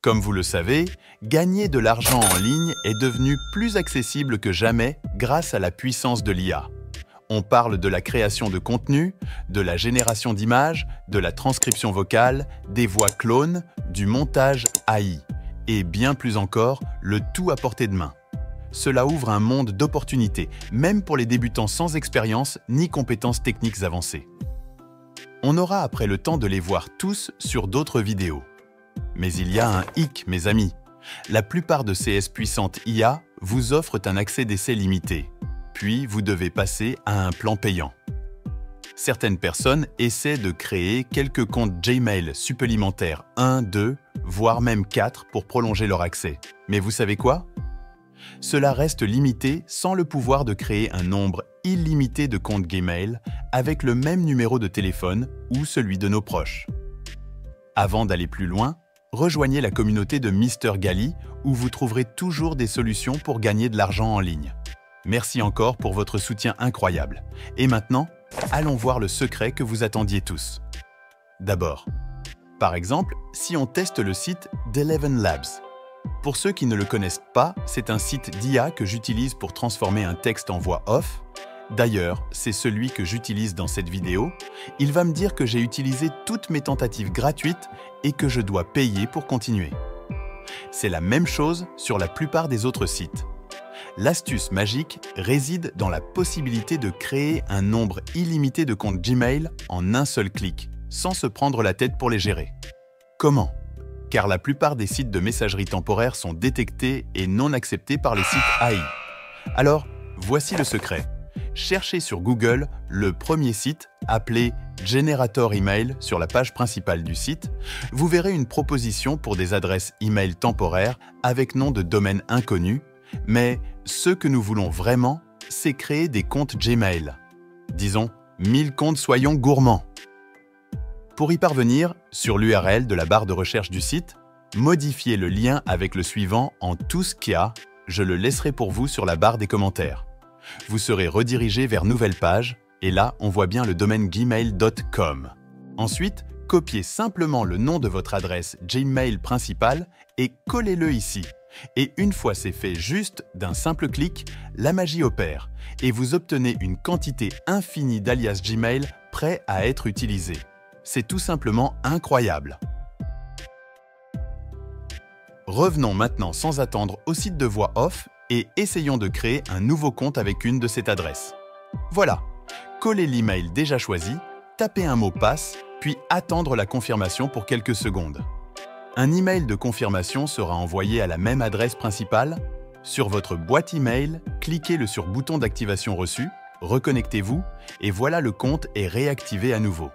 Comme vous le savez, gagner de l'argent en ligne est devenu plus accessible que jamais grâce à la puissance de l'IA. On parle de la création de contenu, de la génération d'images, de la transcription vocale, des voix clones, du montage AI, et bien plus encore, le tout à portée de main. Cela ouvre un monde d'opportunités, même pour les débutants sans expérience ni compétences techniques avancées. On aura après le temps de les voir tous sur d'autres vidéos. Mais il y a un hic, mes amis. La plupart de ces puissantes IA vous offrent un accès d'essai limité. Puis, vous devez passer à un plan payant. Certaines personnes essaient de créer quelques comptes Gmail supplémentaires 1, 2, voire même 4 pour prolonger leur accès. Mais vous savez quoi? Cela reste limité sans le pouvoir de créer un nombre illimité de comptes Gmail avec le même numéro de téléphone ou celui de nos proches. Avant d'aller plus loin, rejoignez la communauté de Mr Gali où vous trouverez toujours des solutions pour gagner de l'argent en ligne. Merci encore pour votre soutien incroyable. Et maintenant, allons voir le secret que vous attendiez tous. D'abord, par exemple, si on teste le site d'Eleven Labs. Pour ceux qui ne le connaissent pas, c'est un site d'IA que j'utilise pour transformer un texte en voix off. D'ailleurs, c'est celui que j'utilise dans cette vidéo. Il va me dire que j'ai utilisé toutes mes tentatives gratuites et que je dois payer pour continuer. C'est la même chose sur la plupart des autres sites. L'astuce magique réside dans la possibilité de créer un nombre illimité de comptes Gmail en un seul clic, sans se prendre la tête pour les gérer. Comment? Car la plupart des sites de messagerie temporaire sont détectés et non acceptés par les sites AI. Alors, voici le secret. Cherchez sur Google le premier site appelé Generator Email sur la page principale du site. Vous verrez une proposition pour des adresses email temporaires avec nom de domaine inconnu. Mais ce que nous voulons vraiment, c'est créer des comptes Gmail. Disons, 1000 comptes soyons gourmands. Pour y parvenir, sur l'URL de la barre de recherche du site, modifiez le lien avec le suivant en tout ce qu'il y a, je le laisserai pour vous sur la barre des commentaires. Vous serez redirigé vers nouvelle page, et là, on voit bien le domaine gmail.com. Ensuite, copiez simplement le nom de votre adresse Gmail principale et collez-le ici. Et une fois c'est fait juste d'un simple clic, la magie opère et vous obtenez une quantité infinie d'alias Gmail prêts à être utilisés. C'est tout simplement incroyable. Revenons maintenant sans attendre au site de voix off et essayons de créer un nouveau compte avec une de cette adresse. Voilà, collez l'email déjà choisi, tapez un mot passe, puis attendre la confirmation pour quelques secondes. Un email de confirmation sera envoyé à la même adresse principale. Sur votre boîte email, cliquez sur le bouton d'activation reçu, reconnectez-vous et voilà le compte est réactivé à nouveau.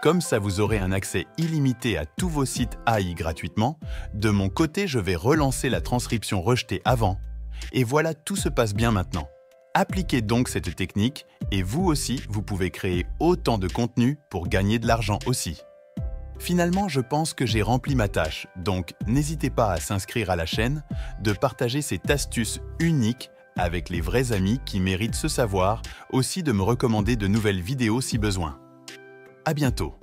Comme ça vous aurez un accès illimité à tous vos sites AI gratuitement, de mon côté je vais relancer la transcription rejetée avant. Et voilà, tout se passe bien maintenant. Appliquez donc cette technique et vous aussi vous pouvez créer autant de contenu pour gagner de l'argent aussi. Finalement, je pense que j'ai rempli ma tâche, donc n'hésitez pas à s'inscrire à la chaîne, de partager cette astuce unique avec les vrais amis qui méritent ce savoir, aussi de me recommander de nouvelles vidéos si besoin. À bientôt!